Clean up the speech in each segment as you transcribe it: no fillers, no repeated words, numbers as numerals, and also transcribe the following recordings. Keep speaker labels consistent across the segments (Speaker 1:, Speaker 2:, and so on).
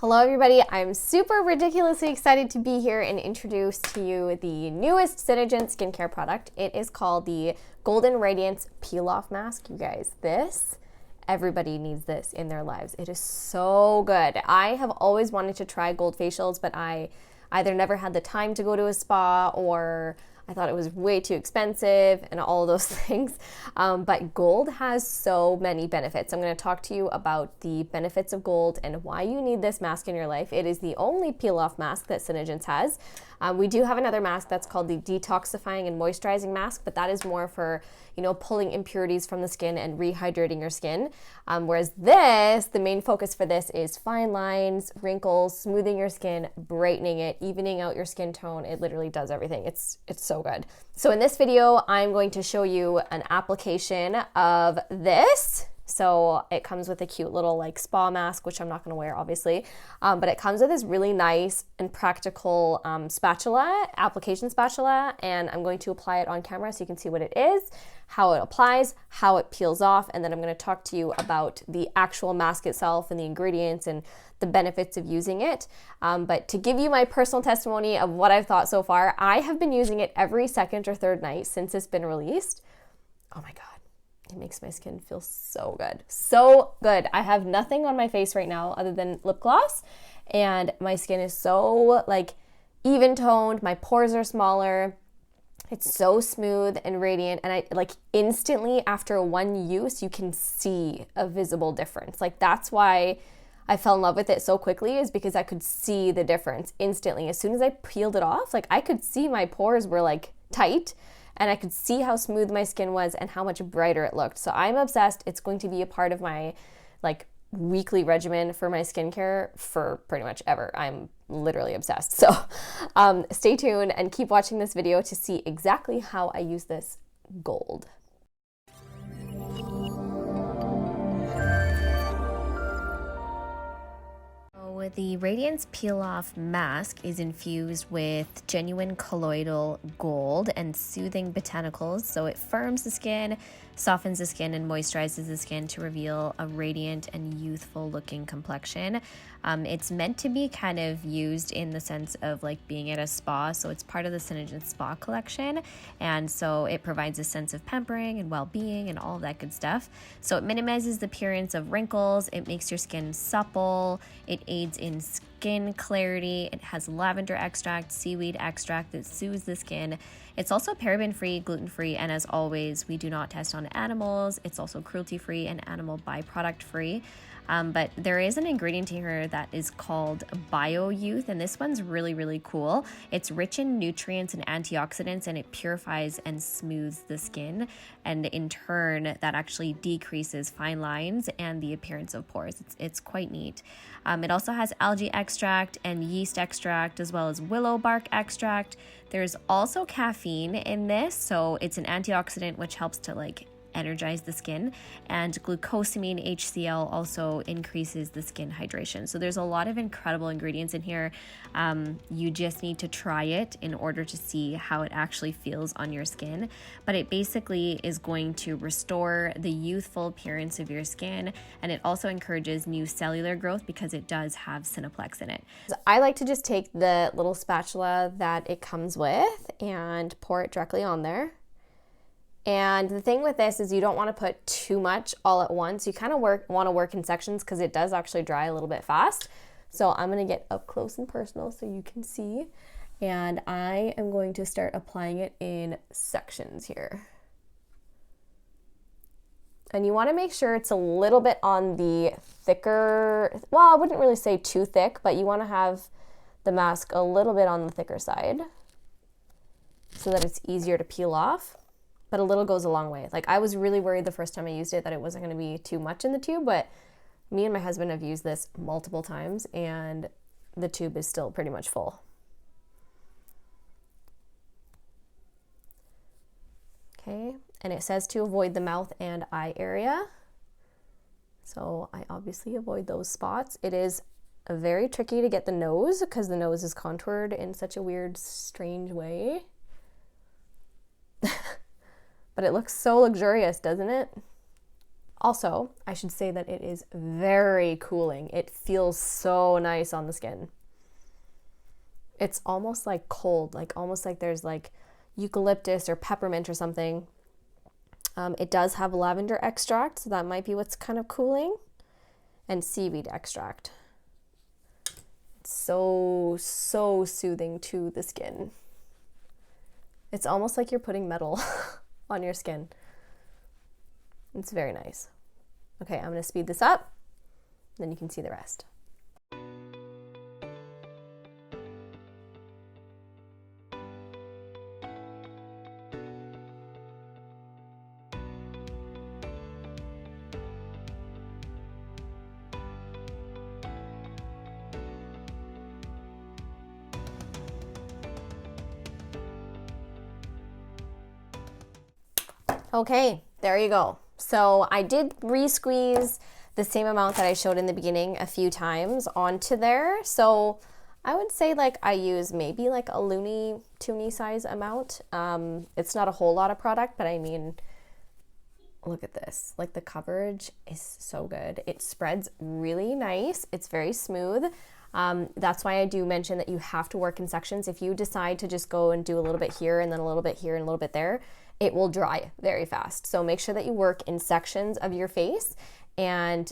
Speaker 1: Hello everybody, I'm super ridiculously excited to be here and introduce to you the newest Synergent skincare product. It is called the Golden Radiance Peel Off Mask. You guys, everybody needs this in their lives. It is so good. I have always wanted to try gold facials, but I either never had the time to go to a spa or I thought it was way too expensive and all those things. But gold has so many benefits. I'm going to talk to you about the benefits of gold and why you need this mask in your life. It is the only peel-off mask that Synergent has. We do have another mask that's called the detoxifying and moisturizing mask, but that is more for, pulling impurities from the skin and rehydrating your skin. Whereas the main focus for this is fine lines, wrinkles, smoothing your skin, brightening it, evening out your skin tone. It literally does everything. It's so good. So in this video, I'm going to show you an application of this. So it comes with a cute little spa mask, which I'm not going to wear obviously, but it comes with this really nice and practical application spatula, and I'm going to apply it on camera so you can see what it is, how it applies, how it peels off, and then I'm going to talk to you about the actual mask itself and the ingredients and the benefits of using it. But to give you my personal testimony of what I've thought so far, I have been using it every second or third night since it's been released. Oh my God. It makes my skin feel so good. So good. I have nothing on my face right now other than lip gloss, and my skin is so even toned. My pores are smaller. It's so smooth and radiant, and I instantly after one use you can see a visible difference. That's why I fell in love with it so quickly, is because I could see the difference instantly. As soon as I peeled it off, I could see my pores were tight, and I could see how smooth my skin was and how much brighter it looked. So I'm obsessed. It's going to be a part of my weekly regimen for my skincare for pretty much ever. I'm literally obsessed. So stay tuned and keep watching this video to see exactly how I use this gold. The Radiance Peel Off Mask is infused with genuine colloidal gold and soothing botanicals, so it firms the skin, softens the skin, and moisturizes the skin to reveal a radiant and youthful looking complexion. It's meant to be kind of used in the sense of being at a spa, so it's part of the Synergent Spa collection, and so it provides a sense of pampering and well-being and all of that good stuff. So it minimizes the appearance of wrinkles, it makes your skin supple, it aids in skin clarity, it has lavender extract, seaweed extract that soothes the skin. It's also paraben-free, gluten-free, and as always, we do not test on animals. It's also cruelty-free and animal byproduct-free. But there is an ingredient here that is called Bio Youth, and this one's really, really cool. It's rich in nutrients and antioxidants, and it purifies and smooths the skin, and in turn, that actually decreases fine lines and the appearance of pores. It's quite neat. It also has algae extract and yeast extract, as well as willow bark extract. There's also caffeine in this, so it's an antioxidant which helps to energize the skin, and glucosamine HCl also increases the skin hydration. So there's a lot of incredible ingredients in here. You just need to try it in order to see how it actually feels on your skin, but it basically is going to restore the youthful appearance of your skin, and it also encourages new cellular growth because it does have Cineplex in it. I like to just take the little spatula that it comes with and pour it directly on there. And the thing with this is you don't want to put too much all at once. You kind of want to work in sections because it does actually dry a little bit fast. So I'm going to get up close and personal so you can see. And I am going to start applying it in sections here. And you want to make sure it's a little bit on the thicker, well, I wouldn't really say too thick, but you want to have the mask a little bit on the thicker side so that it's easier to peel off. But a little goes a long way. I was really worried the first time I used it that it wasn't going to be too much in the tube, but me and my husband have used this multiple times and the tube is still pretty much full. Okay, and it says to avoid the mouth and eye area. So I obviously avoid those spots. It is very tricky to get the nose because the nose is contoured in such a weird, strange way. But it looks so luxurious, doesn't it? Also, I should say that it is very cooling. It feels so nice on the skin. It's almost like cold, like almost like there's like eucalyptus or peppermint or something. It does have lavender extract, so that might be what's kind of cooling, and seaweed extract. It's so soothing to the skin. It's almost like you're putting metal on your skin. It's very nice. Okay, I'm gonna speed this up, then you can see the rest. Okay, there you go. So I did re-squeeze the same amount that I showed in the beginning a few times onto there. So I would say like I use maybe like a Looney Tuny size amount. It's not a whole lot of product, but I mean, look at this. Like the coverage is so good. It spreads really nice. It's very smooth. That's why I do mention that you have to work in sections. If you decide to just go and do a little bit here and then a little bit here and a little bit there, it will dry very fast. So make sure that you work in sections of your face. And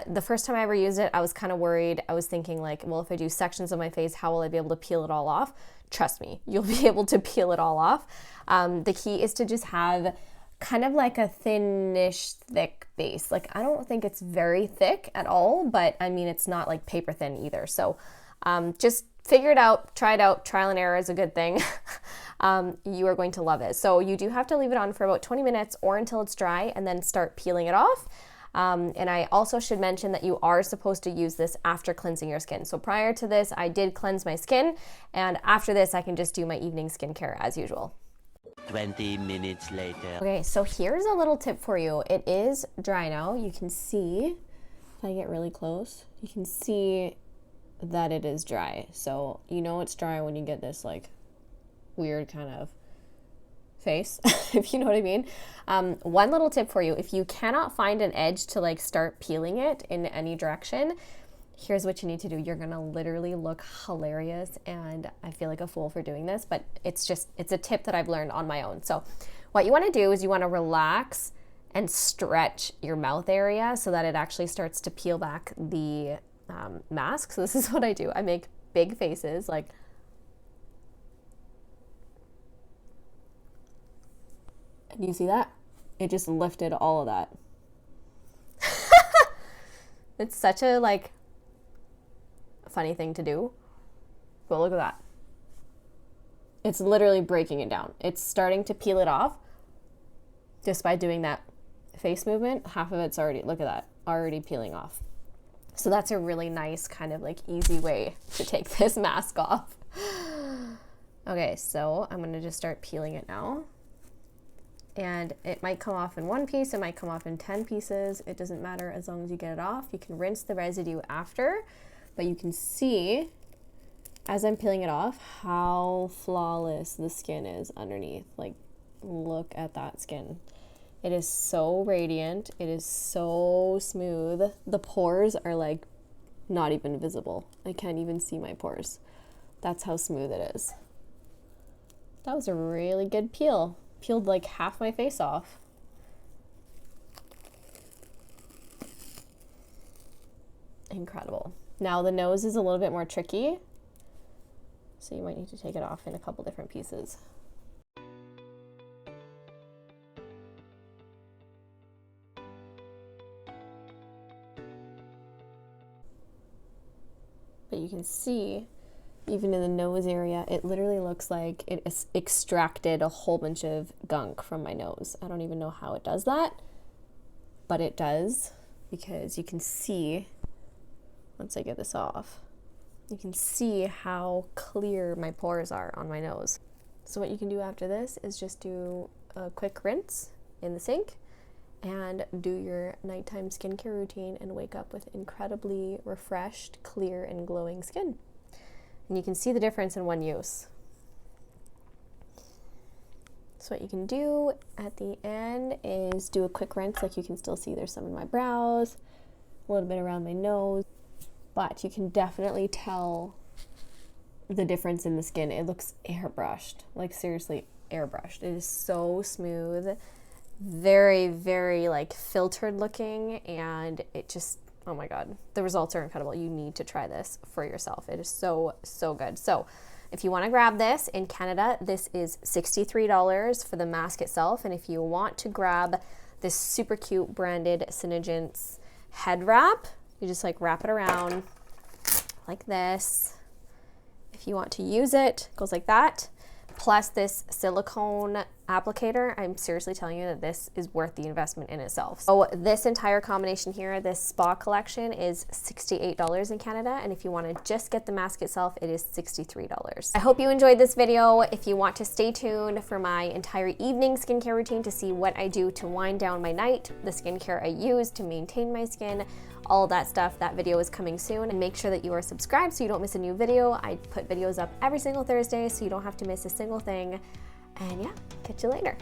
Speaker 1: the first time I ever used it, I was kind of worried. I was thinking like, well, if I do sections of my face, how will I be able to peel it all off? Trust me, you'll be able to peel it all off. The key is to just have kind of like a thinnish, thick base. Like I don't think it's very thick at all, but I mean, it's not like paper thin either. So just figure it out, try it out. Trial and error is a good thing. You are going to love it. So you do have to leave it on for about 20 minutes or until it's dry and then start peeling it off. And I also should mention that you are supposed to use this after cleansing your skin. So prior to this, I did cleanse my skin, and after this, I can just do my evening skincare as usual.
Speaker 2: 20 minutes later.
Speaker 1: Okay, so here's a little tip for you. It is dry now. You can see, if I get really close, you can see that it is dry. So you know it's dry when you get this like weird kind of face, if you know what I mean. One little tip for you, if you cannot find an edge to like start peeling it in any direction, here's what you need to do. You're gonna literally look hilarious, and I feel like a fool for doing this, but it's a tip that I've learned on my own. So what you wanna do is you wanna relax and stretch your mouth area so that it actually starts to peel back the mask. So this is what I do. I make big faces, like, and you see that? It just lifted all of that. It's such a like funny thing to do, but look at that. It's literally breaking it down. It's starting to peel it off just by doing that face movement. Half of it's already, look at that, already peeling off. So that's a really nice kind of like easy way to take this mask off. Okay, so I'm gonna just start peeling it now. And it might come off in one piece, it might come off in 10 pieces. It doesn't matter as long as you get it off. You can rinse the residue after, but you can see as I'm peeling it off how flawless the skin is underneath. Like, look at that skin. It is so radiant. It is so smooth. The pores are like not even visible. I can't even see my pores. That's how smooth it is. That was a really good peel. Peeled like half my face off. Incredible. Now the nose is a little bit more tricky, so you might need to take it off in a couple different pieces. But you can see, even in the nose area, it literally looks like it extracted a whole bunch of gunk from my nose. I don't even know how it does that, but it does, because you can see, once I get this off, you can see how clear my pores are on my nose. So what you can do after this is just do a quick rinse in the sink and do your nighttime skincare routine and wake up with incredibly refreshed, clear, and glowing skin. And you can see the difference in one use. So what you can do at the end is do a quick rinse. Like you can still see there's some in my brows, a little bit around my nose, but you can definitely tell the difference in the skin. It looks airbrushed, like seriously airbrushed. It is so smooth, very, very like filtered looking, and it just, oh my God, the results are incredible. You need to try this for yourself. It is so, so good. So if you want to grab this in Canada, this is $63 for the mask itself. And if you want to grab this super cute branded Senegence head wrap, you just like wrap it around like this. If you want to use it, it goes like that. Plus this silicone applicator, I'm seriously telling you that this is worth the investment in itself. So this entire combination here, this spa collection, is $68 in Canada. And if you want to just get the mask itself, it is $63. I hope you enjoyed this video. If you want to stay tuned for my entire evening skincare routine to see what I do to wind down my night, the skincare I use to maintain my skin, all that stuff, that video is coming soon. And make sure that you are subscribed so you don't miss a new video. I put videos up every single Thursday so you don't have to miss a single thing. And yeah, catch you later.